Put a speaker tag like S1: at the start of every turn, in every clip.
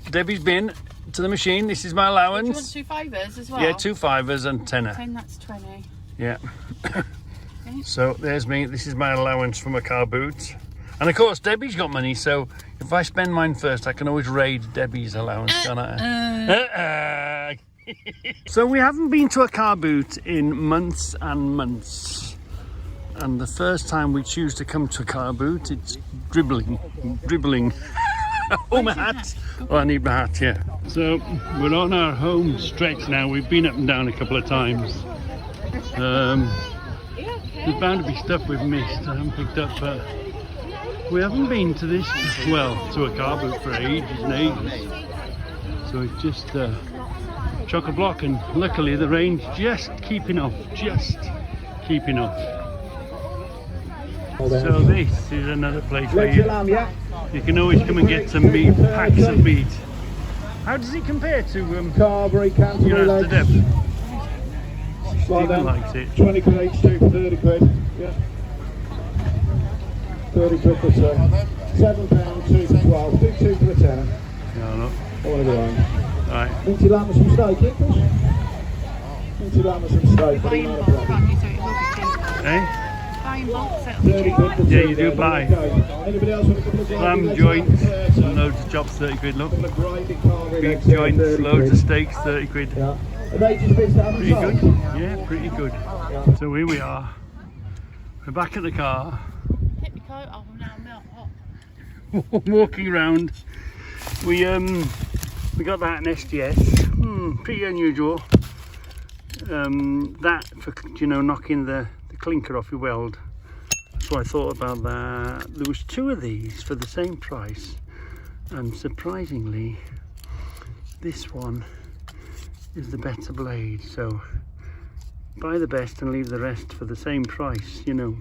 S1: Debbie's been to the machine. This is my allowance.
S2: Do you want 2 fivers as well?
S1: Yeah, 2 fivers and tenner.
S2: 10, that's 20.
S1: Yeah. So there's me. This is my allowance for my car boot. And of course, Debbie's got money, so if I spend mine first, I can always raid Debbie's allowance, can't I? So we haven't been to a car boot in months and months. And the first time we choose to come to a car boot, it's dribbling. Oh, my hat. Oh, I need my hat, yeah. So we're on our home stretch now. We've been up and down a couple of times. There's bound to be stuff we've missed I haven't picked up, but we haven't been to this, well, to a car boot for ages and ages. So it's just chock-a-block, and luckily the rain's just keeping off. So this is another place where you can always come and get some meat, packs of meat. How does it compare to
S3: Carberry, Canterbury
S1: the Deb? Stephen likes it.
S3: 20 quid each, 2 for 30 quid. Yeah. 30 quid for two. £7, 2 for 12. Do 2 for a tenner.
S1: No, no.
S3: I want to go home.
S1: Right.
S3: Minty lamb with some steak, yeah, Chris? Minty lamb with some steak.
S2: Buy in bulk, can't you? So it will be cheap.
S1: Eh?
S2: Buy in bulk, so it'll be
S3: 30
S2: cheap.
S3: quid for
S1: Yeah,
S3: two,
S1: you do
S3: yeah,
S1: buy.
S3: Anybody else want a couple of
S1: Lamb
S3: gravy
S1: joints,
S3: legs on
S1: and loads of chops, 30 quid, look.
S3: there? Couple of gravy Carberry
S1: Beef
S3: legs there,
S1: joints,
S3: 30
S1: loads
S3: quid.
S1: of steaks, 30 quid.
S3: Yeah. Are they just bits that haven't
S1: Pretty good.
S3: sold?
S1: Yeah, pretty good.
S3: Yeah.
S1: So here we are. We're back at the car.
S2: Hit me coat off, I'm now melt hot.
S1: Walking around. We got that in SGS. Pretty unusual. That for, you know, knocking the clinker off your weld. So I thought about that. There was 2 of these for the same price, and surprisingly this one is the better blade. So buy the best and leave the rest for the same price, you know,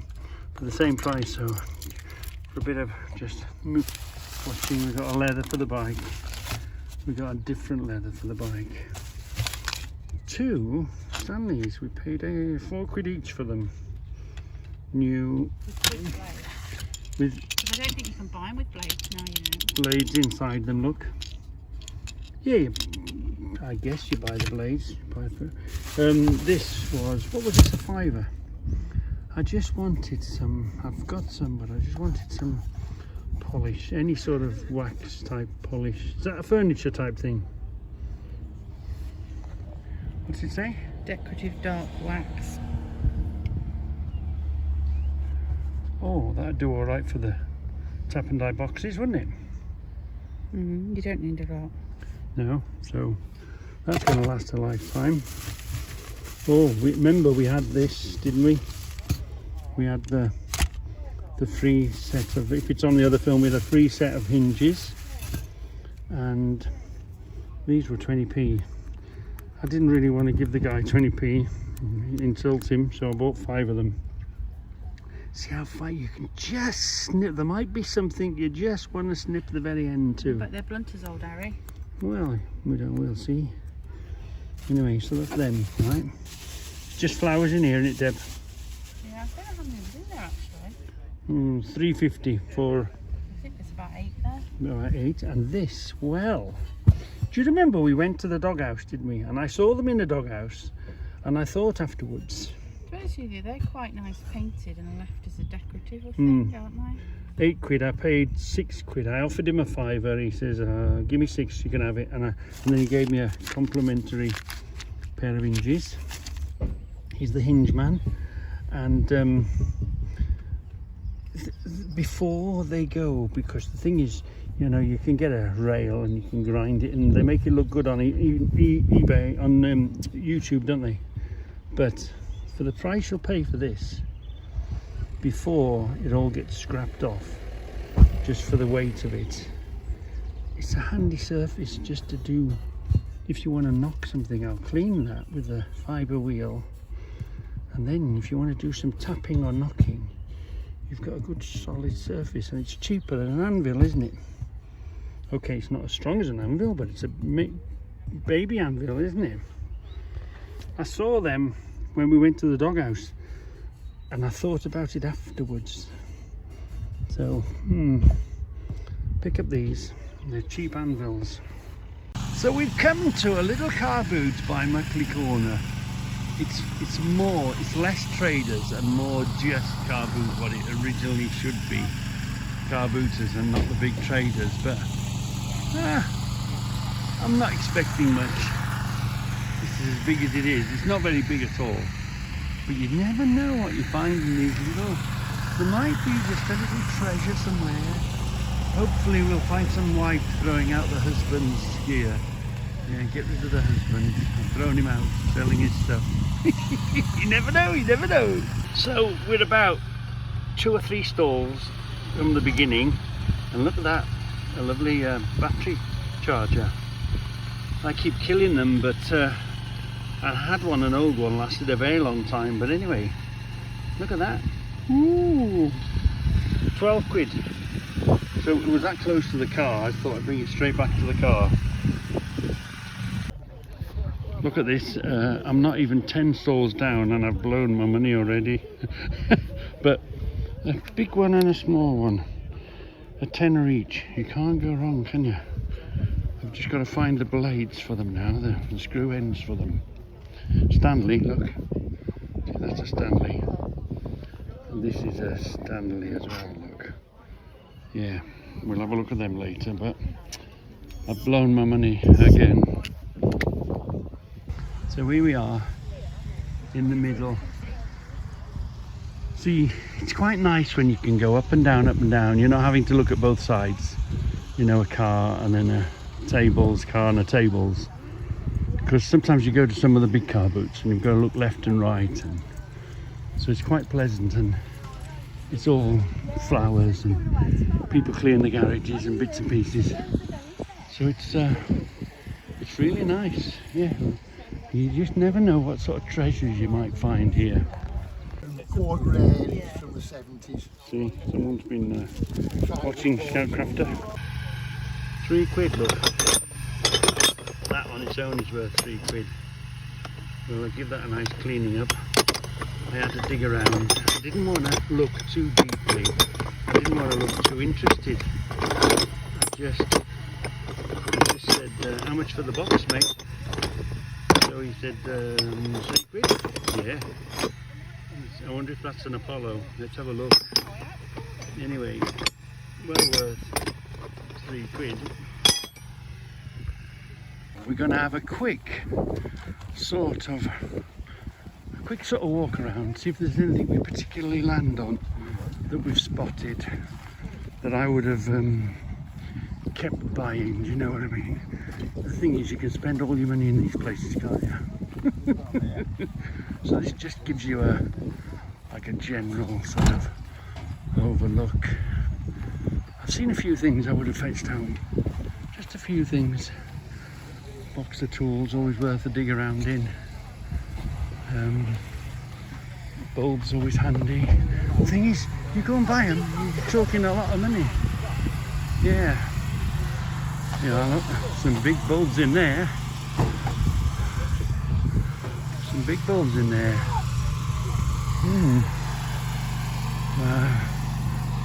S1: for the same price. So for a bit of just watching, we got a leather for the bike. We got a different leather for the bike. 2 Stanleys, we paid 4 quid each for them. New with
S2: I don't think you can buy them with blades now, you know.
S1: blades inside them, look. Yeah, I guess you buy the blades. This was, what was this, a £5? I just wanted some, I've got some, but I just wanted some polish, any sort of wax type polish. Is that a furniture type thing? What's it say?
S2: Decorative dark wax.
S1: Oh, that'd do all right for the tap and die boxes, wouldn't it?
S2: You don't need a lot.
S1: No, so that's going to last a lifetime. Oh, remember we had this, didn't we? We had the free set of, if it's on the other film, we had a free set of hinges, and these were 20p. I didn't really want to give the guy 20p, insult him, so I bought 5 of them. See how far you can just snip. There might be something you just want to snip the very end too.
S2: But they're blunt as old, Harry.
S1: Well, we'll see. Anyway, so that's them, right? Just flowers in here, isn't it, Deb?
S2: Yeah, I think I haven't even been there actually.
S1: £3.50 for
S2: I think there's about 8 there.
S1: about 8. And this, well, do you remember we went to the doghouse, didn't we? And I saw them in the doghouse, and I thought afterwards,
S2: To be honest with you, they're quite nice painted and left as a decorative, I think, aren't they?
S1: 8 quid. I paid 6 quid. I offered him a £5. He says, give me 6, you can have it. And then he gave me a complimentary pair of hinges. He's the hinge man. And before they go, because the thing is, you know, you can get a rail and you can grind it, and they make it look good on eBay, on YouTube, don't they? But for the price you'll pay for this, before it all gets scrapped off, just for the weight of it, it's a handy surface just to do if you want to knock something out. Clean that with a fibre wheel, and then if you want to do some tapping or knocking, you've got a good solid surface, and it's cheaper than an anvil, isn't it? Okay, it's not as strong as an anvil, but it's a baby anvil, isn't it? I saw them when we went to the doghouse, and I thought about it afterwards. So pick up these. They're cheap anvils. So we've come to a little car boot by Muckley Corner. It's less traders and more just car boot what it originally should be. Car booters and not the big traders, but I'm not expecting much. This is as big as it is. It's not very big at all. But you never know what you find in these little... There might be just a little treasure somewhere. Hopefully we'll find some wife throwing out the husband's gear. Yeah, get rid of the husband. I've thrown him out, selling his stuff. You never know, you never know. So we're about 2 or 3 stalls from the beginning. And look at that, a lovely battery charger. I keep killing them, but I had one, an old one, lasted a very long time. But anyway, look at that. Ooh, 12 quid. So it was that close to the car, I thought I'd bring it straight back to the car. Look at this, I'm not even 10 stalls down and I've blown my money already. But a big one and a small one, a tenner each. You can't go wrong, can you? I've just got to find the blades for them now, the screw ends for them. Stanley, look. See, that's a Stanley. And this is a Stanley as well, look. Yeah, we'll have a look at them later, but I've blown my money again. So here we are in the middle. See, it's quite nice when you can go up and down, you're not having to look at both sides. You know, a car and then a tables, car and a tables. Because sometimes you go to some of the big car boots and you've got to look left and right, and so it's quite pleasant, and it's all flowers and people clearing the garages and bits and pieces. So it's really nice, yeah. You just never know what sort of treasures you might find here.
S3: Quad rails from the 70s.
S1: See, someone's been watching Scoutcrafter. 3 quid, look. That on its own is worth 3 quid. Well, I'll give that a nice cleaning up. I had to dig around. I didn't want to look too deeply. I didn't want to look too interested. I just said, how much for the box, mate? So he said, 3 quid? Yeah. I wonder if that's an Apollo. Let's have a look. Anyway, well worth 3 quid. We're going to have a quick sort of walk around, see if there's anything we particularly land on that we've spotted that I would have kept buying. Do you know what I mean? The thing is, you can spend all your money in these places, can't you? So this just gives you like a general sort of overlook. I've seen a few things I would have fetched home, just a few things. Box of tools, always worth a dig around in. Bulbs always handy. The thing is, you go and buy them, you're talking a lot of money. Yeah. Yeah, look, some big bulbs in there. Some big bulbs in there.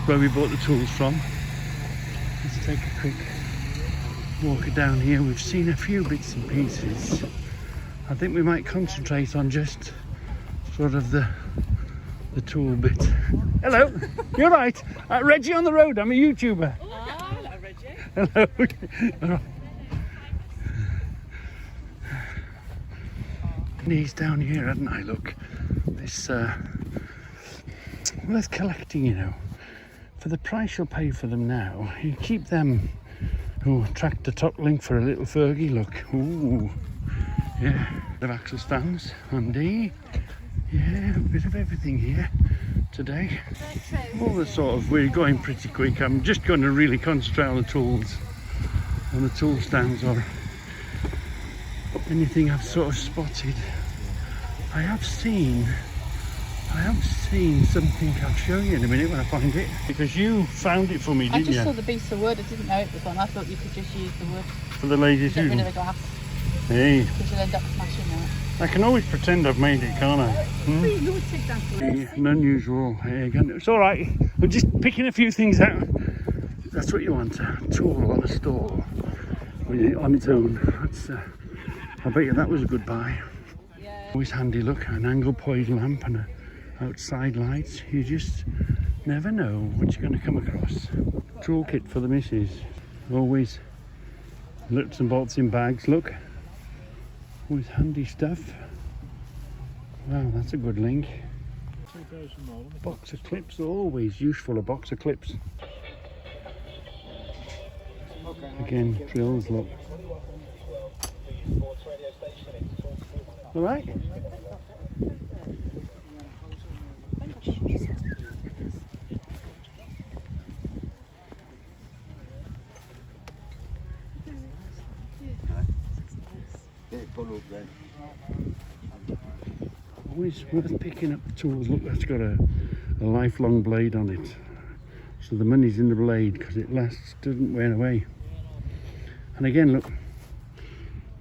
S1: Where we bought the tools from. Let's take a quick walk down here. We've seen a few bits and pieces. I think we might concentrate on just sort of the tool bit. Hello, you're right. Reggie on the road, I'm a YouTuber.
S2: Hello, Reggie.
S1: Hello. Knees down here, hadn't I? Look, this worth collecting, you know. For the price you'll pay for them now, you keep them. Oh, tractor top link for a little Fergie, look. Ooh, yeah. The axle stands, handy. Yeah, a bit of everything here today. All the sort of, we're going pretty quick. I'm just going to really concentrate on the tools, on the tool stands, or anything I've sort of spotted. I have seen something. I'll show you in a minute when I find it, because you found it for me, didn't you?
S2: I just saw the piece of wood. I didn't know it was one. I thought you could just use the wood
S1: for the ladies
S2: to
S1: who
S2: get rid of the glass.
S1: Hey,
S2: Because you'll end up smashing it.
S1: I can always pretend I've made it, can't I? An unusual. It's all right. I'm just picking a few things out. That's what you want, a tool on a stall on its own. That's, I bet you that was a good buy. Always handy, look, an angle point lamp and a outside lights. You just never know what you're going to come across. Toolkit for the missus. Always nuts and bolts in bags, look. Always handy stuff. Wow, that's a good link. Box of clips, always useful, a box of clips. Again, drills, look. All right? Always worth picking up the tools. Look, that's got a lifelong blade on it. So the money's in the blade because it lasts, doesn't wear away. And again, look,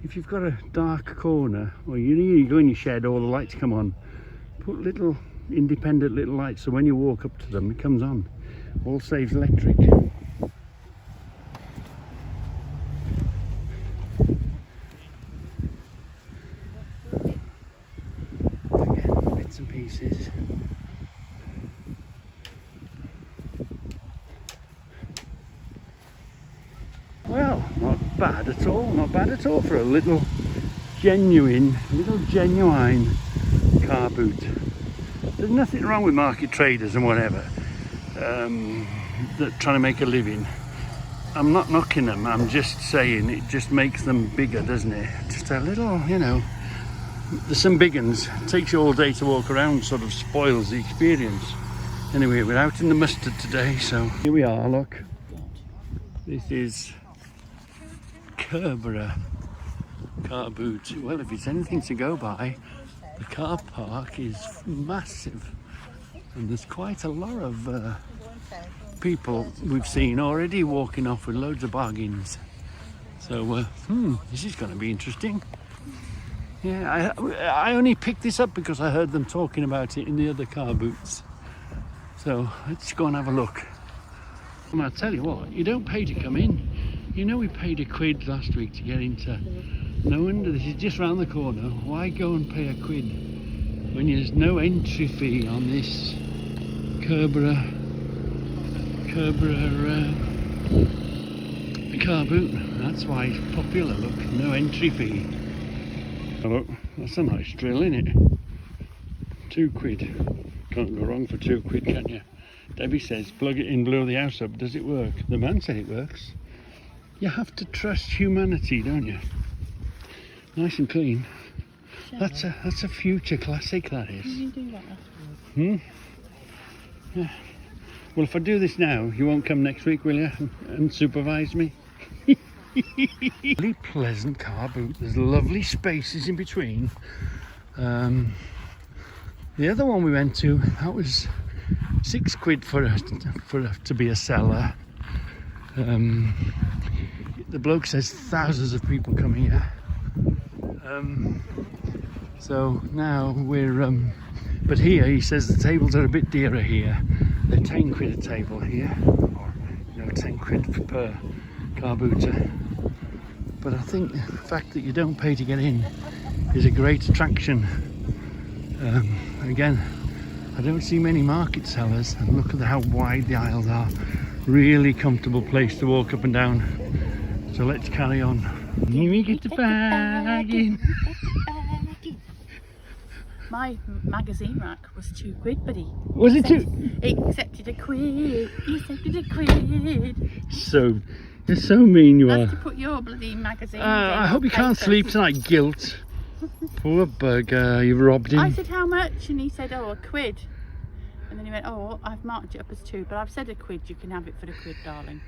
S1: if you've got a dark corner, or you go in your shed, all the lights come on, put little independent little lights so when you walk up to them, it comes on. All saves electric. Again, bits and pieces. Well, not bad at all, not bad at all for a little genuine car boot. There's nothing wrong with market traders and whatever that trying to make a living. I'm not knocking them, I'm just saying it just makes them bigger, doesn't it? Just a little, you know, there's some big ones, it takes you all day to walk around, sort of spoils the experience. Anyway, we're out in the mustard today, so here we are, look. This is Kerbera car boot. Well, if it's anything to go by, the car park is massive and there's quite a lot of people we've seen already walking off with loads of bargains. So this is going to be interesting. Yeah, I only picked this up because I heard them talking about it in the other car boots. So let's go and have a look. And I'll tell you what, you don't pay to come in. You know, we paid £1 last week to get into. No wonder this is just round the corner. Why go and pay £1 when there's no entry fee on this Kerbera car boot? That's why it's popular. Look, no entry fee. Oh, look, that's a nice drill, isn't it? £2. Can't go wrong for £2, can you? Debbie says, plug it in, blow the house up. Does it work? The man said it works. You have to trust humanity, don't you? Nice and clean. That's a future classic, that is.
S2: You do that last week.
S1: Yeah. Well, if I do this now, you won't come next week, will you? And supervise me? Really pleasant car boot. There's lovely spaces in between. The other one we went to, that was £6 for to be a seller. The bloke says thousands of people coming here. So now we're but here he says the tables are a bit dearer here. They're £10 a table here, or £10 per car booter. But I think the fact that you don't pay to get in is a great attraction. Again, I don't see many market sellers, and look at how wide the aisles are. Really comfortable place to walk up and down. So let's carry on. Let me get the bag in.
S2: My magazine rack was £2, buddy.
S1: Was it two?
S2: He accepted £1. He accepted £1.
S1: So, you're so mean you
S2: That's
S1: are.
S2: to put your bloody magazine in.
S1: I hope you can't sleep tonight, guilt. Poor bugger, you've robbed him.
S2: I said, how much? And he said, oh, £1. And then he went, oh, I've marked it up as £2, but I've said £1, you can have it for £1, darling.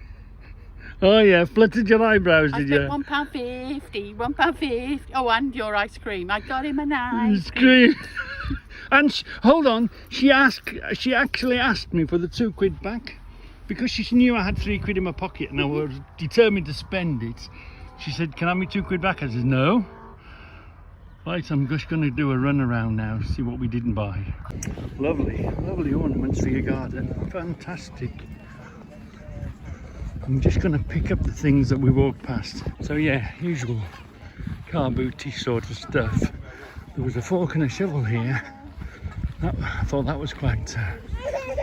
S1: Oh yeah, fluttered your eyebrows,
S2: I
S1: did
S2: said
S1: you?
S2: £1.50, £1.50. Oh, and your ice cream. I got him a nice
S1: Scream. And hold on, she actually asked me for the £2 back because she knew I had £3 in my pocket and I was determined to spend it. She said, can I have me £2 back? I said, no. Right, I'm just going to do a run around now, see what we didn't buy. Lovely, lovely ornaments for your garden. Fantastic. I'm just going to pick up the things that we walked past. So yeah, usual car booty sort of stuff. There was a fork and a shovel here. I thought that was quite,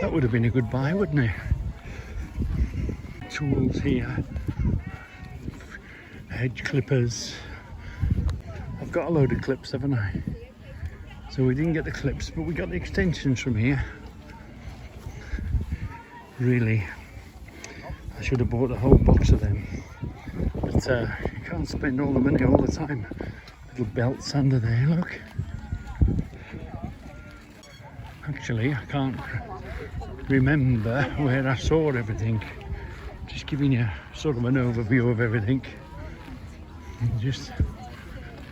S1: that would have been a good buy, wouldn't it? Tools here, hedge clippers. I've got a load of clips, haven't I? So we didn't get the clips, but we got the extensions from here. Really, I should have bought a whole box of them. But you can't spend all the money all the time. Little belts under there, look. Actually, I can't remember where I saw everything. Just giving you sort of an overview of everything. And just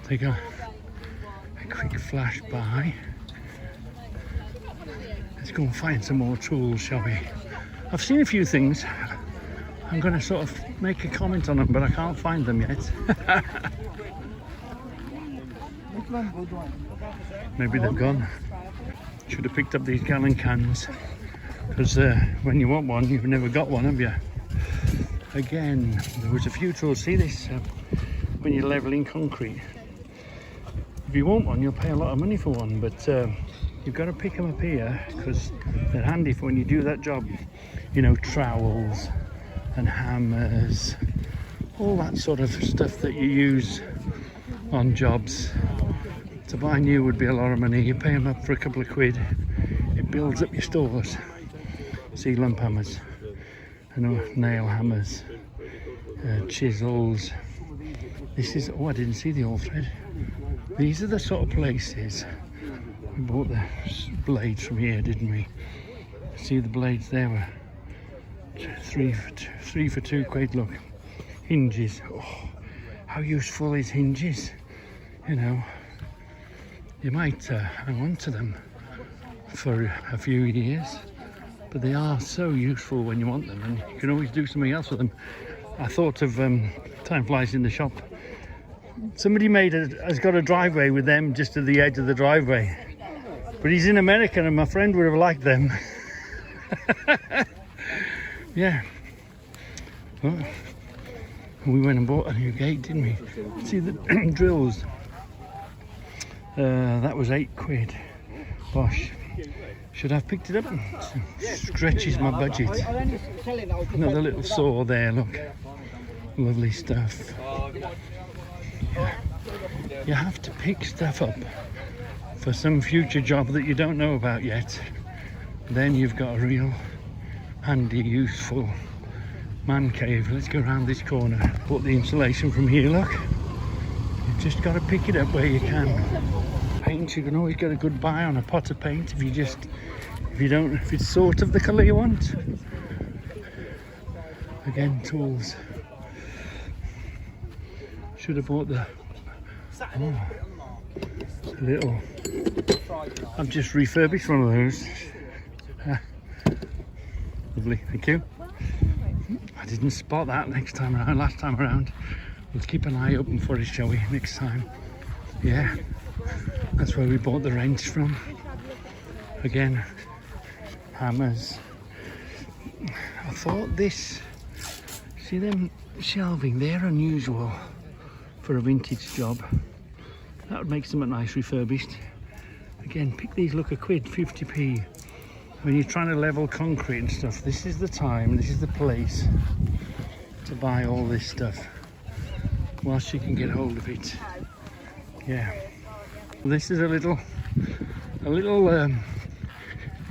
S1: take a quick flash by. Let's go and find some more tools, shall we? I've seen a few things. I'm going to sort of make a comment on them, but I can't find them yet. Maybe they've gone. Should have picked up these gallon cans, because when you want one, you've never got one, have you? Again, there was a few tools. See this? When you're levelling concrete, if you want one, you'll pay a lot of money for one, but you've got to pick them up here because they're handy for when you do that job. You know, trowels and hammers, all that sort of stuff that you use on jobs. To buy new would be a lot of money. You pay them up for a couple of quid. It builds up your stores. See, lump hammers, nail hammers, chisels. This is, oh, I didn't see the all thread. These are the sort of places we bought the blades from here, didn't we? See, the blades there were three for two quid. Look, hinges. Oh, how useful is hinges? You know, you might hang on to them for a few years, but they are so useful when you want them, and you can always do something else with them. I thought of time flies in the shop. Somebody has got a driveway with them just at the edge of the driveway, but he's in America, and my friend would have liked them. Yeah. Well, we went and bought a new gate, didn't we? See the drills. That was 8 quid. Bosh. Should have picked it up. Stretches my budget. Another little saw there, look. Lovely stuff. Yeah. You have to pick stuff up for some future job that you don't know about yet. Then you've got a real handy, useful man cave. Let's go around this corner. Bought the insulation from here, look. You've just got to pick it up where you can. Paint, you can always get a good buy on a pot of paint if it's sort of the colour you want. Again, tools. Should have bought the little. I've just refurbished one of those. Lovely, thank you. I didn't spot that last time around. We'll keep an eye open for it, shall we, next time? Yeah, that's where we bought the wrench from. Again, hammers. I thought this, see them shelving, they're unusual for a vintage job. That would make something nice refurbished. Again, pick these, look, a quid, 50p. When you're trying to level concrete and stuff, this is the time, this is the place to buy all this stuff whilst you can get hold of it. Yeah, this is a little, you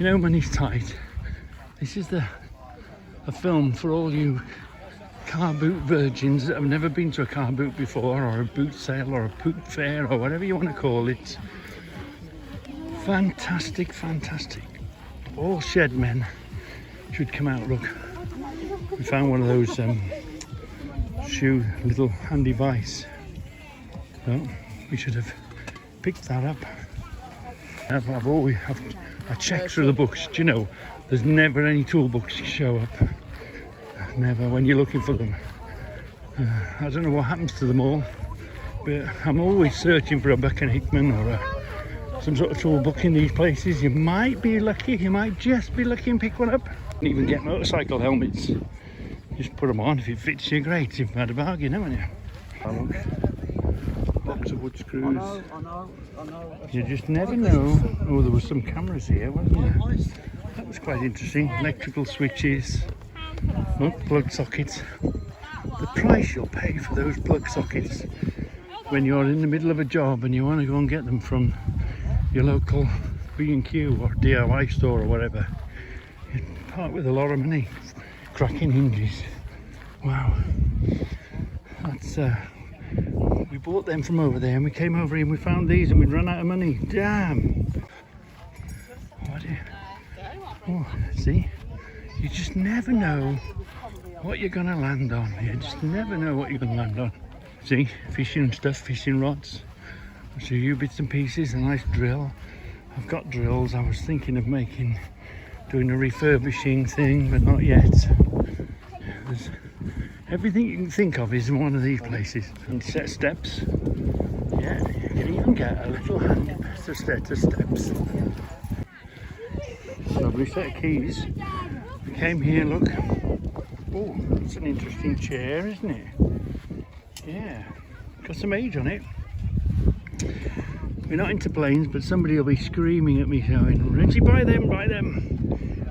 S1: know, money's tight. This is a film for all you car boot virgins that have never been to a car boot before, or a boot sale, or a boot fair, or whatever you want to call it. Fantastic, fantastic. All shed men should come out. Look, we found one of those shoe little handy vice. So we should have picked that up. I checked through the books. Do you know, there's never any tool books show up. Never when you're looking for them. I don't know what happens to them all, but I'm always searching for a Buck and Hickman or some sort of tool book in these places. You might be lucky, you might just be lucky and pick one up. You can even get motorcycle helmets Just put them on. If it fits you, great. You've had a bargain, haven't you? Oh, look. Box of wood screws.
S4: I know.
S1: You just never know. Oh, there were some cameras here, wasn't there? That was quite interesting. Electrical switches. Look, plug sockets. The price you'll pay for those plug sockets when you're in the middle of a job and you want to go and get them from your local B&Q or DIY store or whatever. You part with a lot of money. Cracking hinges. Wow. That's we bought them from over there and we came over here and we found these and we'd run out of money. Damn. What? Oh, see? You just never know what you're gonna land on. You just never know what you're gonna land on. See, fishing stuff, fishing rods. I'll show you bits and pieces, a nice drill. I've got drills. I was thinking of doing a refurbishing thing, but not yet. There's everything you can think of is in one of these places. And set steps. Yeah, you can even get a little handy set of steps. Lovely set of keys. We came here, look. Oh, that's an interesting chair, isn't it? Yeah, got some age on it. We're not into planes, but somebody will be screaming at me going, Reggie, buy them, buy them.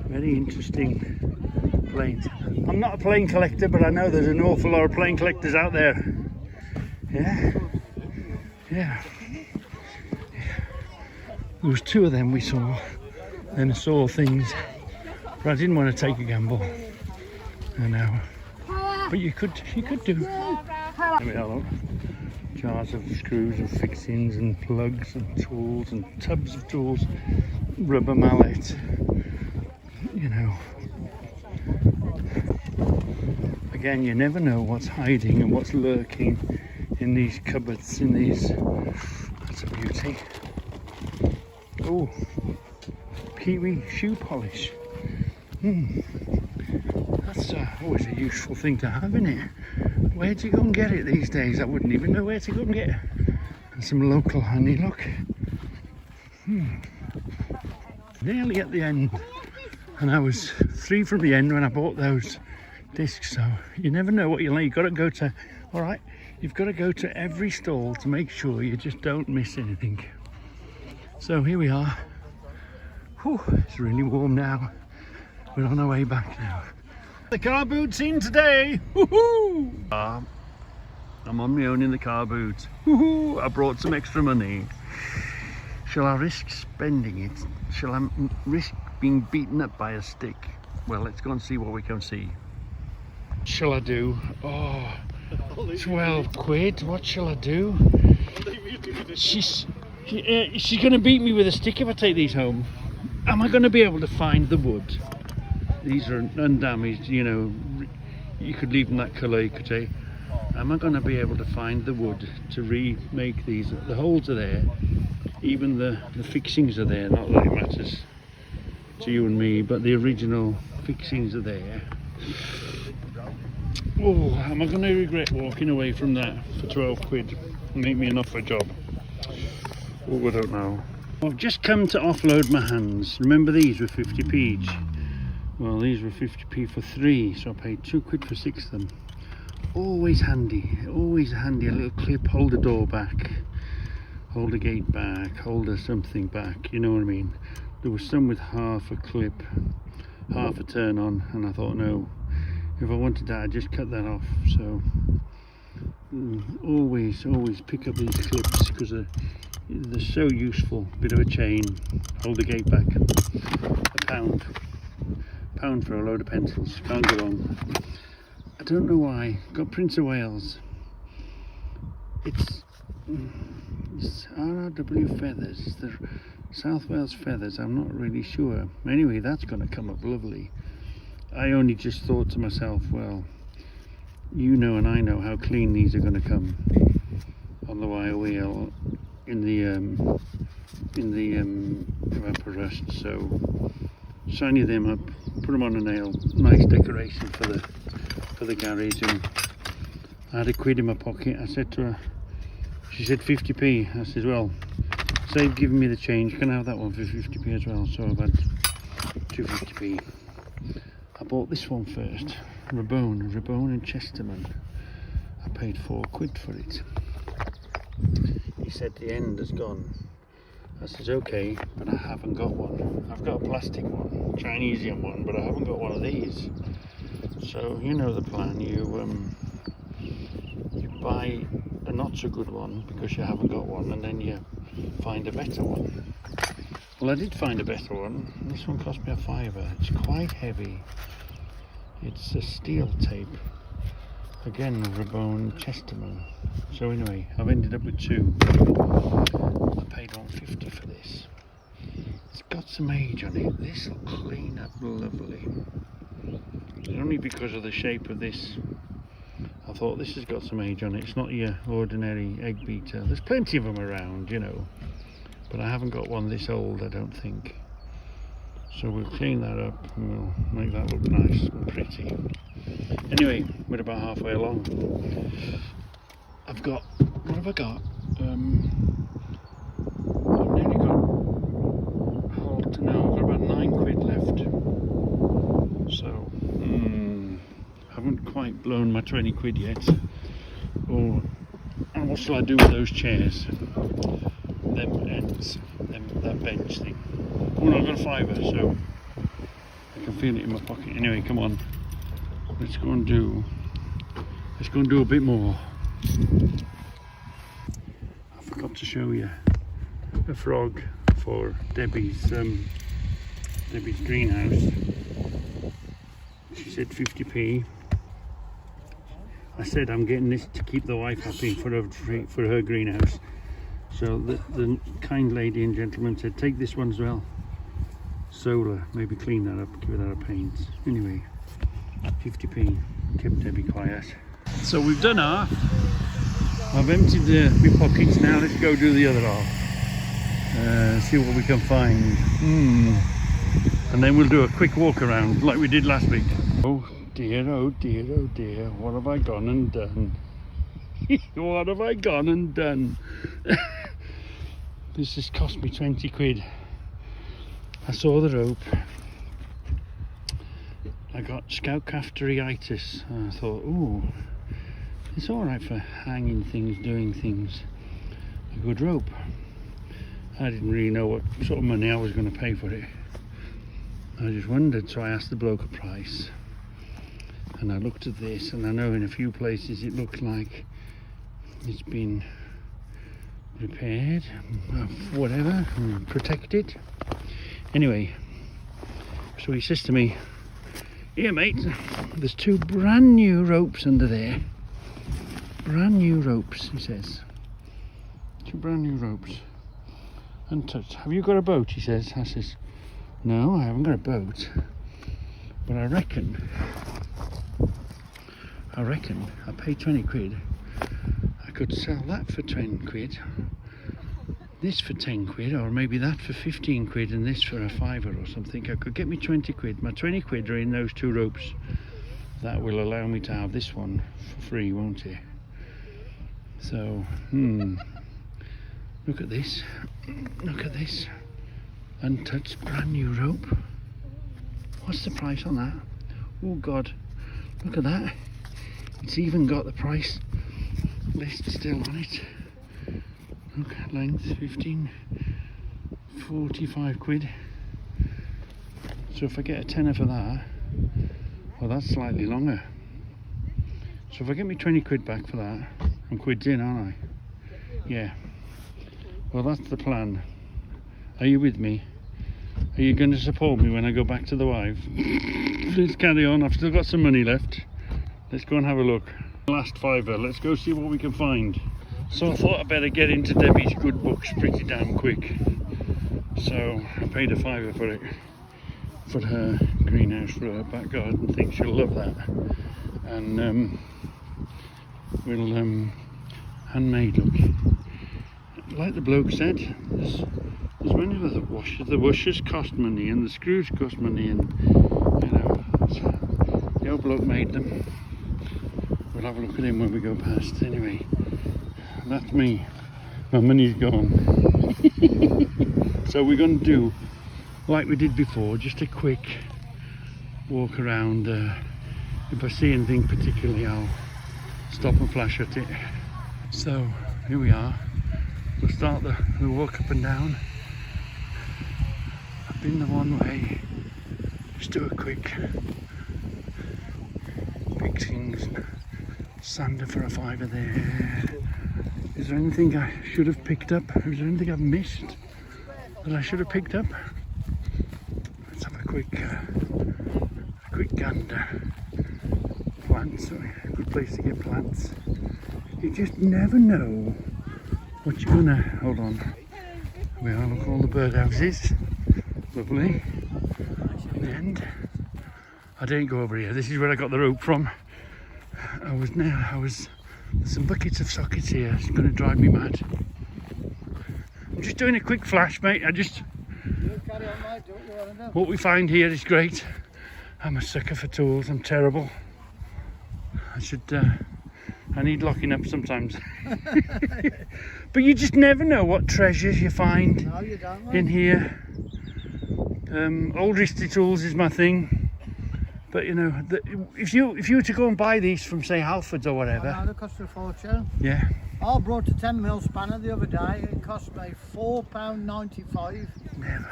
S1: Very interesting planes. I'm not a plane collector, but I know there's an awful lot of plane collectors out there. Yeah. Yeah. There was 2 of them we saw. Then I saw things, but I didn't want to take a gamble. I know. But you could do. Let me have a look. Jars of screws and fixings and plugs and tools and tubs of tools, rubber mallet, you know. Again, you never know what's hiding and what's lurking in these cupboards, in these. That's a beauty. Oh, Kiwi shoe polish. That's always a useful thing to have, isn't it? Where do you go and get it these days? I wouldn't even know where to go and get it. And some local honey, look. Nearly at the end. And I was 3 from the end when I bought those discs, so you never know what you'll need. You've got to go to, all right, you've got to go to every stall to make sure you just don't miss anything. So here we are. Whew, it's really warm now. We're on our way back now. The car boot's in today. Woohoo! I'm on my own in the car boot. Woohoo! I brought some extra money. Shall I risk spending it? Shall I risk being beaten up by a stick? Well, let's go and see what we can see. Shall I do? Oh, 12 quid. What shall I do? She's going to beat me with a stick if I take these home. Am I going to be able to find the wood? These are undamaged, you know, you could leave them that colour, you could say. Am I going to be able to find the wood to remake these? The holes are there, even the fixings are there, not that it matters to you and me, but the original fixings are there. Oh, am I going to regret walking away from that for 12 quid? Make me an offer job. Oh, I don't know. I've just come to offload my hands. Remember these were 50p each? Well, these were 50p for 3, so I paid 2 quid for 6 of them. Always handy, a little clip, hold the door back, hold the gate back, hold something back, you know what I mean. There was some with half a clip, half a turn on, and I thought, no, if I wanted that, I'd just cut that off. So always pick up these clips because they're so useful. Bit of a chain, hold the gate back. £1 for a load of pencils, can't go wrong. I don't know why. Got Prince of Wales. It's RRW feathers, the South Wales feathers, I'm not really sure. Anyway, that's going to come up lovely. I only just thought to myself, well, you know and I know how clean these are going to come on the wire wheel in the evaporust. So shiny them up, put them on a nail, nice decoration for the garage. And I had a quid in my pocket. I said to her, she said 50p. I said, well, save giving me the change, can I have that one for 50p as well? So I've had 2 50p. I bought this one first. Rabone and Chesterman. I paid £4 for it. He said the end has gone. I said okay, but I haven't got one. I've got a plastic one, Chinesian one, but I haven't got one of these. So you know the plan. You buy a not so good one because you haven't got one, and then you find a better one. Well, I did find a better one. This one cost me £5. It's quite heavy. It's a steel tape. Again, Rabone Chesterman. So anyway, I've ended up with 2. I paid £1.50 for this. It's got some age on it. This will clean up lovely. It's only because of the shape of this. I thought this has got some age on it. It's not your ordinary egg beater. There's plenty of them around, you know. But I haven't got one this old, I don't think. So we'll clean that up and we'll make that look nice and pretty. Anyway, we're about halfway along. I've got, what have I got? I've nearly got, I've got about £9 left. So, haven't quite blown my £20 yet. Oh, and what shall I do with those chairs? Them ends, that bench thing. Oh no, I've got a £5, so I can feel it in my pocket. Anyway, come on. Let's go and do a bit more. I forgot to show you a frog for Debbie's greenhouse. She said 50p. I said I'm getting this to keep the wife happy for her greenhouse. So the kind lady and gentleman said take this one as well. Solar, maybe clean that up, give it out a paint. Anyway, 50p, kept Debbie quiet. So we've done half. I've emptied my pockets, now let's go do the other half. See what we can find. And then we'll do a quick walk around like we did last week. Oh dear, oh dear, oh dear, what have I gone and done? What have I gone and done? This has cost me £20. I saw the rope. I got scout calf-itis. I thought, ooh, it's alright for hanging things, doing things. A good rope. I didn't really know what sort of money I was going to pay for it. I just wondered, so I asked the bloke a price. And I looked at this, and I know in a few places it looks like it's been repaired, whatever, protected. Anyway, so he says to me, here mate, there's 2 brand new ropes under there. Brand new ropes, he says. 2 brand new ropes. Untouched. Have you got a boat? He says. I says, no, I haven't got a boat. But I reckon I paid £20. I could sell that for £10, this for £10, or maybe that for £15 and this for a £5 or something. I could get me £20. My £20 are in those 2 ropes. That will allow me to have this one for free, won't it? So, look at this. Look at this. Untouched, brand new rope. What's the price on that? Oh God, look at that. It's even got the price list still on it. Look, length 15, 45 quid. So if I get a tenner for that, well, that's slightly longer. So if I get me 20 quid back for that, I'm quids in, aren't I? Yeah. Well, that's the plan. Are you with me? Are you going to support me when I go back to the wife? Let's carry on. I've still got some money left. Let's go and have a look. Last £5. Let's go see what we can find. So I thought I'd better get into Debbie's good books pretty damn quick. So I paid a £5 for it, for her greenhouse, for her back garden. I think she'll love that. And we'll handmade look. Like the bloke said, there's many of the washers. The washers cost money and the screws cost money, and you know, the old bloke made them. We'll have a look at him when we go past. Anyway, that's me. My money's gone. So we're going to do like we did before, just a quick walk around If I see anything particularly, I'll stop and flash at it. So here we are. We'll start the walk up and down. I've been the one way. Just do a quick big things. Sander for a fiver there. Is there anything I should have picked up? Is there anything I've missed that I should have picked up? Let's have a quick gander. Plants, a good place to get plants. You just never know what you're gonna. Hold on. We are. Look, all the birdhouses. Lovely. In the end, I didn't go over here. This is where I got the rope from. There's some buckets of sockets here. It's going to drive me mad. I'm just doing a quick flash, mate.
S3: You carry on, mate. Do what you want to do.
S1: What we find here is great. I'm a sucker for tools. I'm terrible. I need locking up sometimes. But you just never know what treasures you find
S3: No, you don't, mate.
S1: in here. Old Risty tools is my thing. But you know, if you were to go and buy these from, say, Halfords or whatever,
S3: I know, they cost a fortune.
S1: yeah,
S3: I brought a 10mm spanner the other day. It cost me £4.95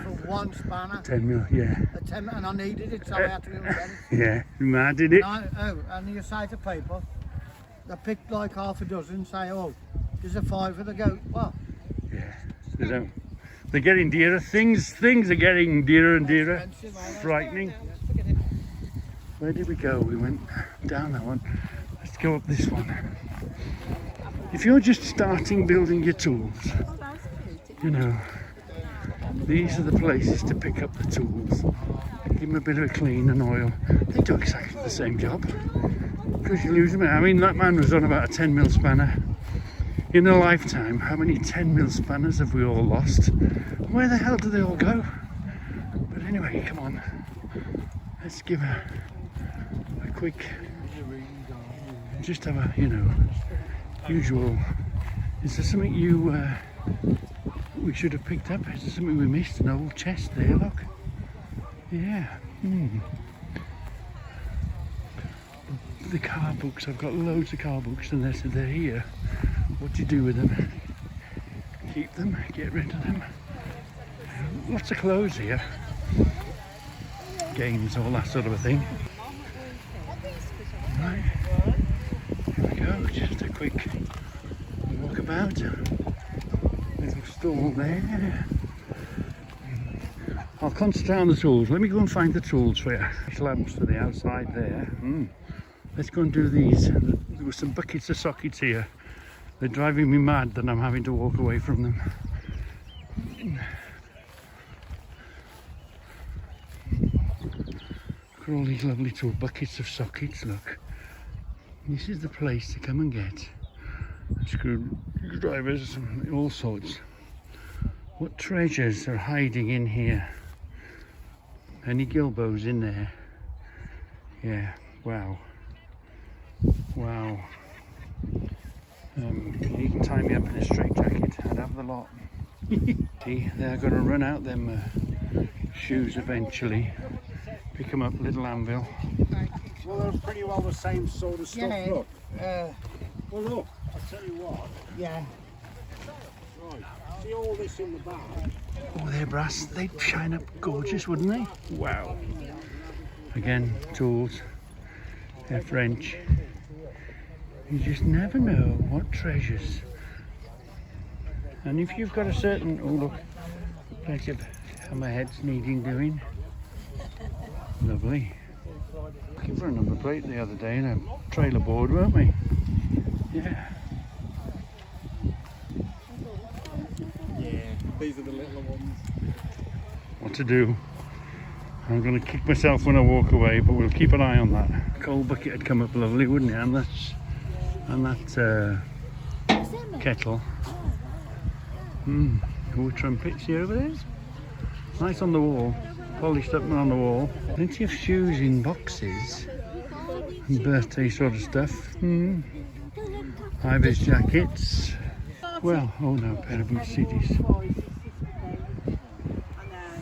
S3: for one spanner.
S1: 10 mil, yeah,
S3: A 10, and I needed it, so I had to go and get it.
S1: yeah, mad, did it?
S3: And you say to people, they pick like half a dozen, say, oh, there's a fiver. They go, well,
S1: Yeah, they don't. They're getting dearer. Things are getting dearer and dearer.
S3: expensive, ain't it?
S1: Frightening. Where did we go? We went down that one. Let's go up this one. If you're just starting building your tools, you know, these are the places to pick up the tools. Give them a bit of a clean and oil. They do exactly the same job. Because you lose them. I mean, that man was on about a 10mm spanner. In a lifetime, how many 10mm spanners have we all lost? Where the hell do they all go? But anyway, come on. Let's give a quick, just have a, you know, usual. Is there something we should have picked up? Is there something we missed? An old chest there, look. Yeah. The car books, I've got loads of car books and they're here. What do you do with them? Keep them, get rid of them. Lots of clothes here. Games, all that sort of a thing. Right, here we go, just a quick walkabout. Little stall there. I'll concentrate on the tools. Let me go and find the tools for you. Lamps to the outside there. Let's go and do these. There were some buckets of sockets here. They're driving me mad that I'm having to walk away from them. Look at all these lovely tool buckets of sockets, look. This is the place to come and get screwdrivers and all sorts. What treasures are hiding in here? Any Gilbos in there? Yeah, wow. Wow. You can tie me up in a straight jacket, I'd have the lot. See, they're going to run out them shoes eventually. Pick them up, little anvil.
S3: well, they're pretty well the same sort of stuff.
S2: Yeah.
S3: Look. Well, look, I'll tell you what.
S2: Yeah.
S3: Right. See all this in the back?
S1: Oh, they're brass. They'd shine up gorgeous, wouldn't they? Wow. Again, tools. They're French. You just never know what treasures. And if you've got a certain, oh look, plenty of hammerheads needing doing. Lovely. Looking for a number plate the other day in a trailer board, weren't we? Yeah.
S3: Yeah, these are the little ones.
S1: What to do? I'm going to kick myself when I walk away, but we'll keep an eye on that. Coal bucket would come up lovely, wouldn't it? And that kettle. Oh, trumpets here over there. Nice on the wall, polished up on the wall. Plenty of shoes in boxes. And birthday sort of stuff. Ivor's jackets. Well, oh no, pair of boot cities.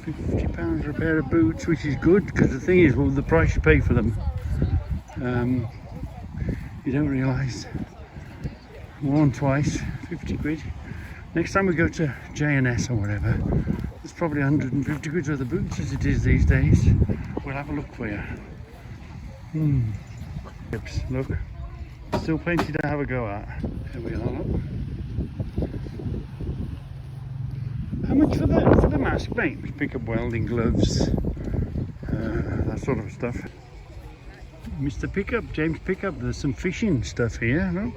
S1: £50 for a pair of boots, which is good because the thing is, well, the price you pay for them. You don't realise. Worn twice, 50 quid. Next time we go to J&S or whatever, there's probably 150 quid worth of boots as it is these days. We'll have a look for you. Look, still plenty to have a go at. Here we are, look. How much for the mask, mate? We pick up welding gloves, that sort of stuff. Mr. Pickup, James Pickup, there's some fishing stuff here, look.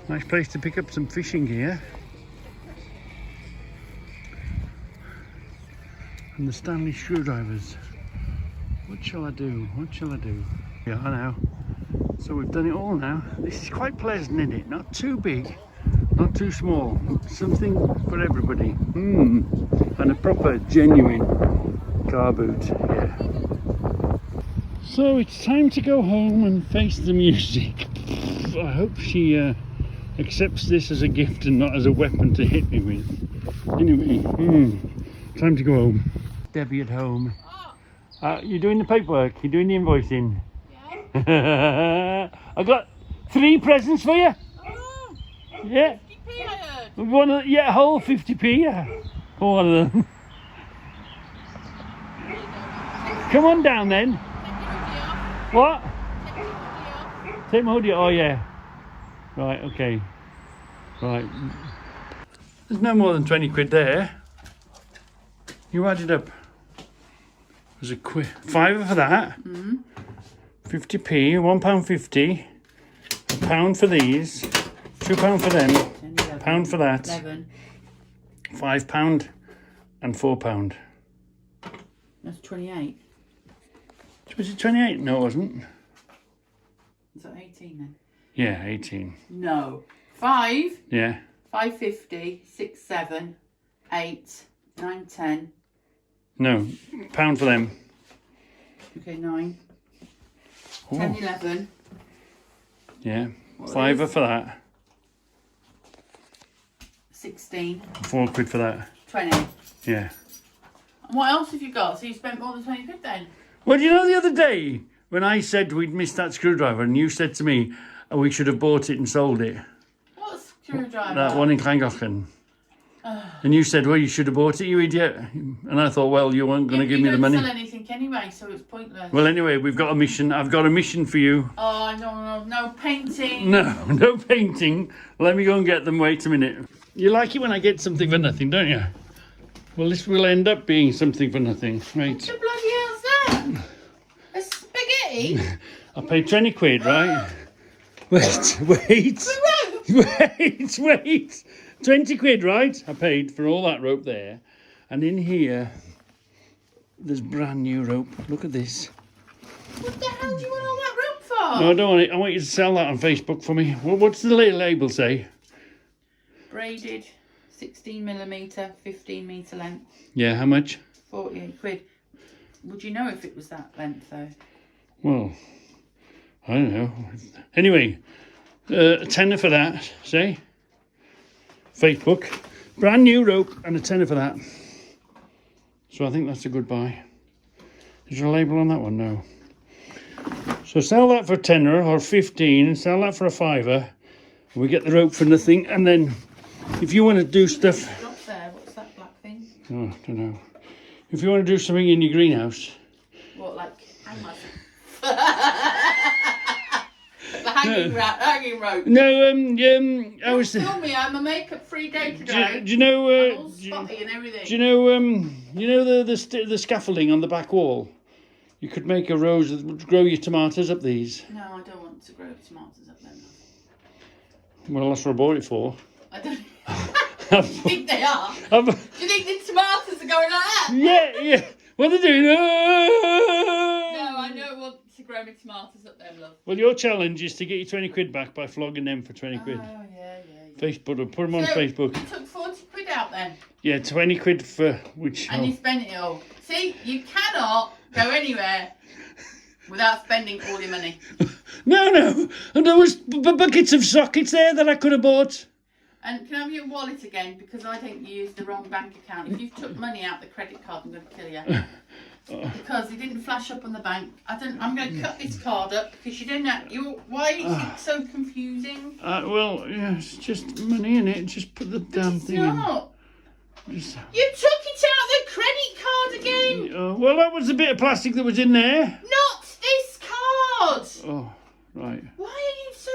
S1: Nice place to pick up some fishing gear. And the Stanley screwdrivers. What shall I do? What shall I do? Yeah, I know. So we've done it all now. This is quite pleasant, isn't it? Not too big, not too small. Something for everybody. And a proper, genuine car boot. Yeah. So it's time to go home and face the music. I hope she accepts this as a gift and not as a weapon to hit me with. Anyway, time to go home. Debbie at home. You're doing the paperwork, you're doing the invoicing. Yeah. I got 3 presents for you.
S2: Oh,
S1: Yeah.
S2: 50p I heard.
S1: One of, yeah, whole 50p, yeah. For one of them. Come on down then. What? Take my hoodie off. Oh yeah. Right, okay. Right. There's no more than 20 quid there. You add it up. There's a quid. £5 for that. 50p, £1.50. £1 for these. £2 for them. £1 for that.
S2: 11.
S1: £5 and £4.
S2: That's 28.
S1: Was it 28? No, it wasn't.
S2: Is that 18 then?
S1: Yeah, 18.
S2: No. 5.
S1: Yeah.
S2: 5.50. 6, 7, 8, 9, 10.
S1: No, £1 for them.
S2: Okay, 9.
S1: Ooh.
S2: 10, 11.
S1: Yeah.
S2: What
S1: £5
S2: is?
S1: for that.
S2: 16.
S1: £4 for that.
S2: 20.
S1: Yeah.
S2: And what else have you got? So you spent more than 20 quid then?
S1: Well, do you know the other day when I said we'd missed that screwdriver and you said to me we should have bought it and sold it?
S2: What screwdriver?
S1: That one in Llangollen. And you said, well, you should have bought it, you idiot. And I thought, well, you weren't going to give me the money.
S2: You don't sell anything anyway, so it's pointless.
S1: Well, anyway, we've got a mission. I've got a mission for you.
S2: Oh, no painting.
S1: No painting. Let me go and get them. Wait a minute. You like it when I get something for nothing, don't you? Well, this will end up being something for nothing. Right.
S2: What the bloody hell's that? A spaghetti?
S1: I paid 20 quid, right? Wait. 20 quid, right? I paid for all that rope there. And in here, there's brand new rope. Look at this.
S2: What the hell do you want all that rope for?
S1: No, I don't want it. I want you to sell that on Facebook for me. What's the little label say?
S2: Braided, 16mm, 15 metre length.
S1: Yeah, how much?
S2: 48 quid. Would you know if it was that length though?
S1: Well, I don't know. Anyway, a tenner for that, say. Facebook. Brand new rope and a tenner for that. So I think that's a good buy. Is there a label on that one? No. So sell that for a tenner or 15, sell that for a £5. We get the rope for nothing, and then if you want to do stuff...
S2: Drop there, what's that black thing?
S1: Oh, I don't know. If you want to do something in your greenhouse...
S2: What, like hang myself? The hanging rope.
S1: No, I was...
S2: Tell me, I'm a makeup-free day today.
S1: Do you know...
S2: I'm all spotty and everything.
S1: Do you know the scaffolding on the back wall? You could make a rose that would grow your tomatoes up these.
S2: No, I don't want to grow tomatoes up there.
S1: Well, that's what I bought it for.
S2: I don't think they are. Do you think the tomatoes are going like that?
S1: Yeah. What are they doing?
S2: No, I don't want to grow my tomatoes up there, love.
S1: Well, your challenge is to get your 20 quid back by flogging them for 20 quid.
S2: Oh, yeah.
S1: Facebook, put them on
S2: So,
S1: Facebook.
S2: You took 40 quid out then?
S1: Yeah, 20 quid for which...
S2: And you spent it all. See, you cannot go anywhere without spending all your money.
S1: No. And there was buckets of sockets there that I could have bought.
S2: And can I have your wallet again? Because I think you used the wrong bank account. If you've took money out the credit card, I'm going to kill you. because it didn't flash up on the bank. I'm going to cut this card up because you don't know. Why is it so confusing?
S1: Well, yeah, it's just money in it. Just put the damn
S2: It's
S1: thing in.
S2: not.
S1: Just,
S2: You took it out of the credit card again.
S1: well, that was the bit of plastic that was in there.
S2: Not this card.
S1: Oh, right.
S2: Why are you so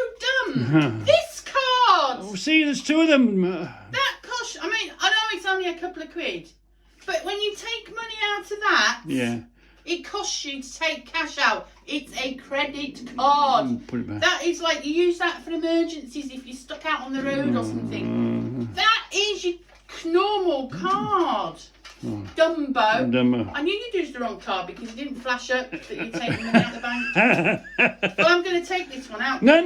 S2: dumb? This card.
S1: Oh, see, there's two of them.
S2: That cost. I mean, I know it's only a couple of quid, but when you take money out of that,
S1: Yeah.
S2: it costs you to take cash out. It's a credit card.
S1: Put it back.
S2: That is like you use that for emergencies if you're stuck out on the road or something. That is your normal card. Dumbo.
S1: Dumbo.
S2: I knew you'd used the wrong card because it didn't flash up that you're taking money out of the bank. Well, I'm going to take this one out.
S1: No.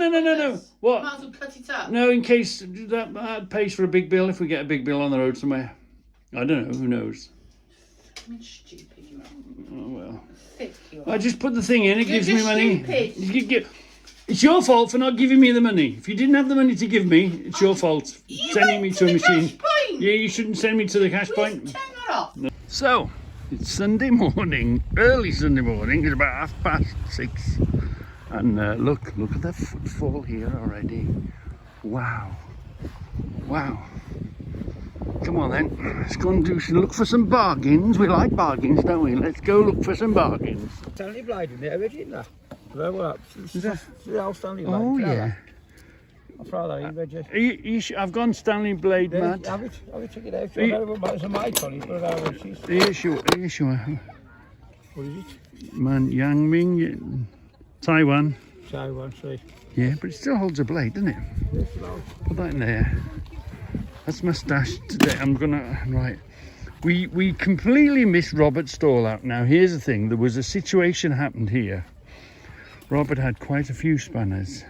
S1: What?
S2: Might as well cut it up.
S1: No, in case that pays for a big bill if we get a big bill on the road somewhere. I don't know. Who knows?
S2: I mean, stupid you are.
S1: Oh, well.
S2: Thick you are.
S1: I just put the thing in. It
S2: You're
S1: gives me
S2: just
S1: money.
S2: stupid.
S1: It's your fault for not giving me the money. If you didn't have the money to give me, it's your fault.
S2: You
S1: Sending me
S2: went
S1: to a
S2: the
S1: machine.
S2: cash point.
S1: Yeah, you shouldn't send me to the cash
S2: Please
S1: point.
S2: turn that off.
S1: So, it's Sunday morning, early Sunday morning. It's about 6:30. And look at the footfall here already. Wow. Come on then, let's go and look for some bargains. We like bargains, don't we? Let's go look for some bargains.
S3: Stanley Blade in there, isn't that?
S1: Is that?
S3: The old Stanley Blade.
S1: Oh yeah.
S3: I'll throw that in, Reggie.
S1: I've gone Stanley Blade mad.
S3: Have it, check it out. I don't know about some mic on it, but I don't know what
S1: Are you sure?
S3: What is it?
S1: Man, Yangming, Taiwan.
S3: Taiwan, see.
S1: Yeah, but it still holds a blade, doesn't it?
S3: Yes, hello.
S1: Put that in there. That's my stash today. Right. We completely missed Robert's stall out. Now, here's the thing. There was a situation happened here. Robert had quite a few spanners.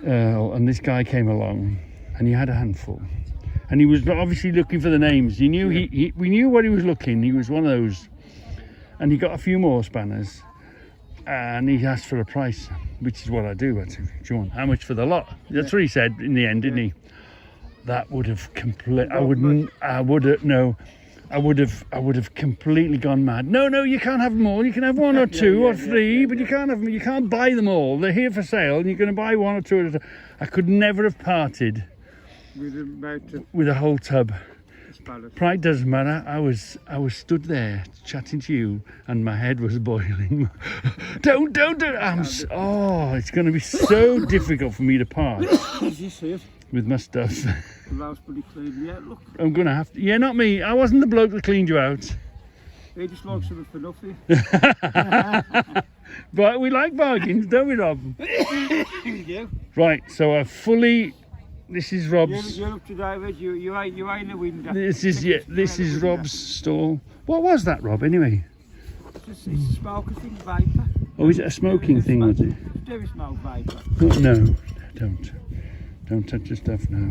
S1: And this guy came along and he had a handful. And he was obviously looking for the names. He knew we knew what he was looking. He was one of those. And he got a few more spanners. And he asked for a price, which is what I do. I said, do you want how much for the lot? That's what he said in the end, didn't he? That would have I would have completely gone mad. No, you can't have them all. You can have one or two or three, but you can't have them. You can't buy them all. They're here for sale, and you're going to buy one or two at a time. I could never have parted with a whole tub. Pride doesn't matter. I was stood there chatting to you, and my head was boiling. Don't. It's going to be so difficult for me to part
S3: Did you see it?
S1: with my stuff.
S3: The house pretty clean. Yeah, look.
S1: I'm going to have to. Yeah, not me. I wasn't the bloke that cleaned you out.
S3: They just like something for nothing.
S1: But we like bargains, don't we, Rob?
S3: You?
S1: Right. So this is Rob's.
S3: You're up to date, Reg. You ain't the window.
S1: This is Rob's stall. What was that, Rob? Anyway.
S3: It's a smoker thing, vapor.
S1: Oh, is it a smoking thing? Was it?
S3: Do we smoke vapor?
S1: Oh, no, don't touch the stuff now.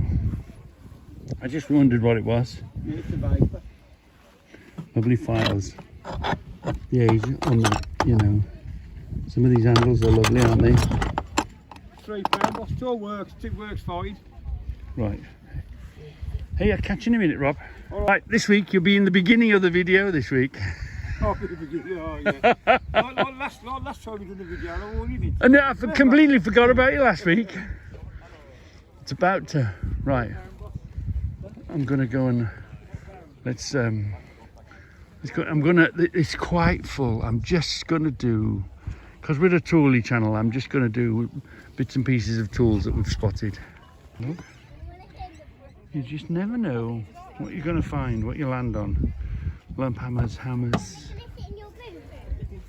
S1: I just wondered what it was.
S3: Yeah, it's a vapor.
S1: Lovely files. The age on the, some of these handles are lovely, aren't they?
S3: £3. What still works? It works fine.
S1: Right. Hey, I'll catch you in a minute, Rob. All right, this week you'll be in the beginning of the video this week.
S3: Oh, yeah. last time we did the video, I already did.
S1: And I completely forgot about you last week. It's about to. Right. I'm gonna go and let's go. It's quite full. I'm just gonna do, because we're a toolie channel. I'm just gonna do bits and pieces of tools that we've spotted. Look. You just never know what you're gonna find, what you land on. Lump hammers.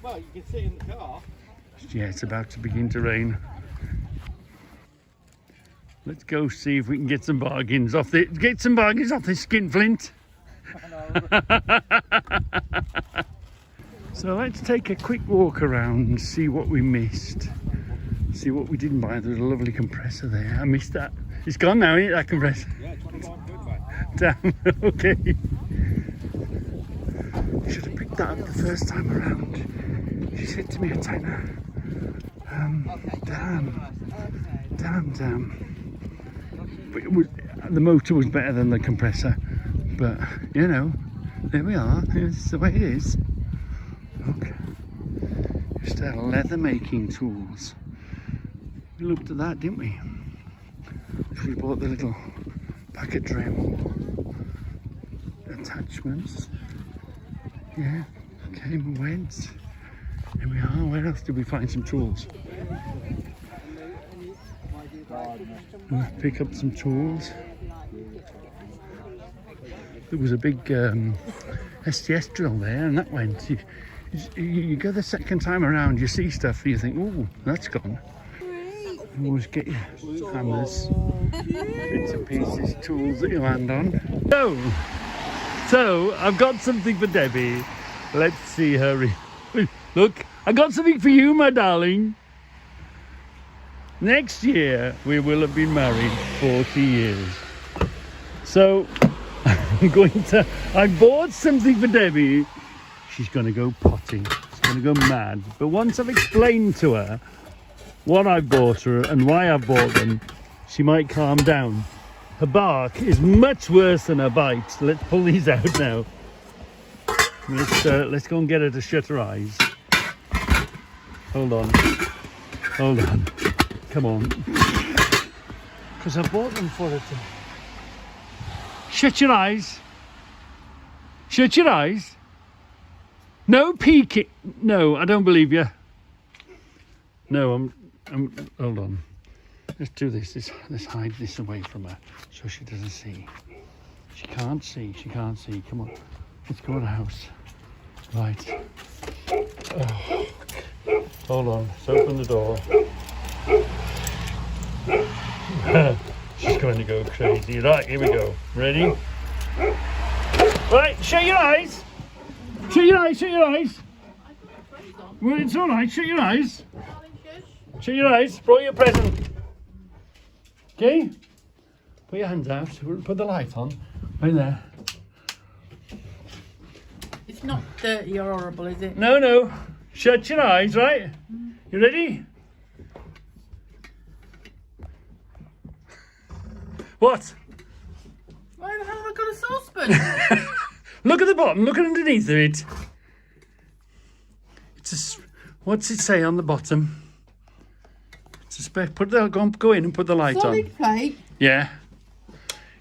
S3: Well, you can sit in the car.
S1: Yeah, it's about to begin to rain. Let's go see if we can get some bargains off this skinflint. So let's take a quick walk around and see what we missed. See what we didn't buy. There's a lovely compressor there. I missed that. It's gone now, isn't it, that compressor?
S3: Yeah, it's good, mate.
S1: Damn, okay. Should have picked that up the first time around. She said to me, Tina, damn. But the motor was better than the compressor. But, there we are. It's the way it is. Look. Just leather making tools. We looked at that, didn't we? We bought the little packet drill attachments. Yeah, came and went. Here we are. Where else did we find some tools? We'll pick up some tools. There was a big STS drill there, and that went. You go the second time around, you see stuff, and you think, oh, that's gone. You always get your hammers, bits and pieces, tools that you land on. So I've got something for Debbie. Let's see her. Look, I got something for you, my darling. Next year, we will have been married 40 years. So I bought something for Debbie. She's going to go potty. She's going to go mad. But once I've explained to her what I bought her and why I bought them, she might calm down. Her bark is much worse than her bite. Let's pull these out now. Let's go and get her to shut her eyes. Hold on. Come on. Because I bought them for her to... Shut your eyes. Shut your eyes. No peeking. No, I don't believe you. No, I'm hold on. Let's do this. Let's hide this away from her so she doesn't see. She can't see. Come on. Let's go to the house. Right. Oh. Hold on. Let's open the door. She's going to go crazy. Right, here we go. Ready? Right, shut your eyes. Shut your eyes. Well, it's all right. Shut your eyes. Shut your eyes. Throw your present. Okay? Put your hands out. Put the light on. Right there.
S2: It's not dirty or horrible, is it?
S1: No. Shut your eyes, right? You ready? What?
S2: Why the hell have I got a saucepan?
S1: Look at the bottom. Look underneath it. It's a... What's it say on the bottom? It's a spec. Go in and put the light on.
S2: Solid plate.
S1: Yeah.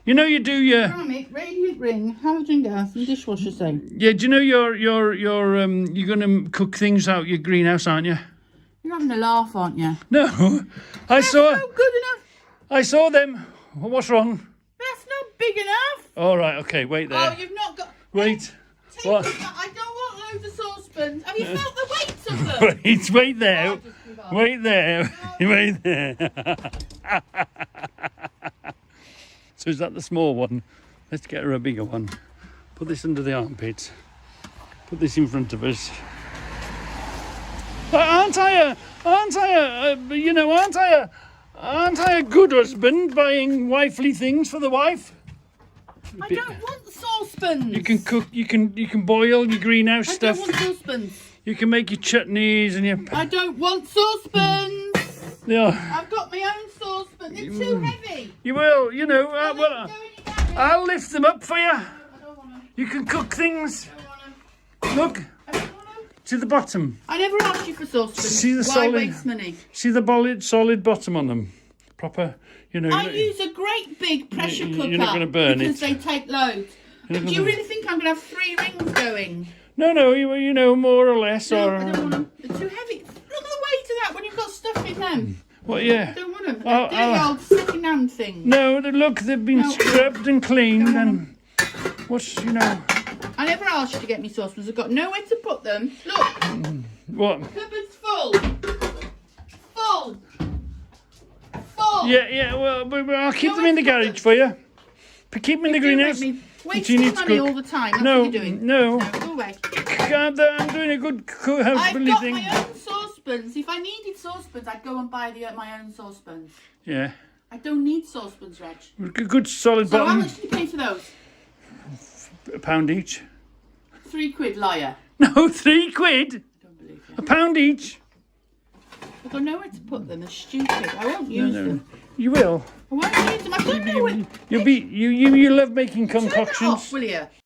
S1: You know you do your...
S2: Ceramic, radiant ring, halogen gas and dishwasher soap.
S1: Yeah, do you know you're going to cook things out your greenhouse, aren't you?
S2: You're having a laugh, aren't you?
S1: No. I
S2: That's not good enough.
S1: I saw them. What's wrong?
S2: That's not big enough.
S1: All right, okay, wait there.
S2: Oh, you've not got...
S1: Wait.
S2: Take
S1: What?
S2: I don't want loads of saucepans. Have you felt the weight of them?
S1: Wait there.
S2: I'll just give up.
S1: Wait there. Wait there. So is that the small one? Let's get her a bigger one. Put this under the armpit. Put this in front of us. Aren't I a good husband buying wifely things for the wife?
S2: I don't want saucepans.
S1: You can cook, you can boil your greenhouse
S2: I
S1: stuff.
S2: don't want saucepans.
S1: You can make your chutneys and your...
S2: I don't want saucepans.
S1: Yeah.
S2: I've got my own saucepans. They're too heavy.
S1: You will,
S2: They don't go any better.
S1: I'll lift them up for you.
S2: I don't want them.
S1: You can cook things.
S2: I don't want them.
S1: Look,
S2: I don't want them.
S1: to the bottom.
S2: I never asked you for saucepans.
S1: See the
S2: Why
S1: solid-
S2: waste money?
S1: See the solid bottom on them? Proper, you know.
S2: I use a great big pressure
S1: You're
S2: cooker
S1: not gonna burn
S2: because
S1: it.
S2: they take loads.
S1: You're not
S2: Do you
S1: gonna-
S2: really think I'm going to have 3 rings going?
S1: No, you know, more or less.
S2: No,
S1: or
S2: I don't want them. They're too heavy. Look at the weight of that when you've got stuff in them.
S1: What?
S2: I
S1: Yeah.
S2: don't want them.
S1: Oh,
S2: They're dirty old second-hand things.
S1: No, look, they've been
S2: No.
S1: scrubbed and cleaned,
S2: Don't want
S1: and what's, you know,
S2: I never asked you to get me saucepans. I've got nowhere to put them. Look,
S1: what?
S2: cupboard's full. Full. Full.
S1: Yeah. Well, but I'll keep
S2: Go
S1: them in the
S2: into
S1: garage
S2: cupboard.
S1: for you. Keep them in the
S2: You
S1: greenhouse.
S2: make me waste
S1: you need to
S2: money
S1: cook.
S2: all the time. That's
S1: No,
S2: what you're doing.
S1: no.
S2: Go away.
S1: I'm doing a good
S2: I've
S1: housebuilding
S2: got
S1: thing.
S2: my own saucepans. If I needed saucepans, I'd go and buy my own saucepans.
S1: Yeah.
S2: I don't need saucepans, Reg.
S1: Good solid
S2: So how
S1: bottom.
S2: much did you pay for those?
S1: £1 each.
S2: £3, liar.
S1: No, £3.
S2: I don't believe you.
S1: £1 each.
S2: I've got nowhere to put them. They're stupid. I won't use them.
S1: You will.
S2: I won't use them. I don't know where.
S1: You love making
S2: Turn that off,
S1: concoctions.
S2: will you?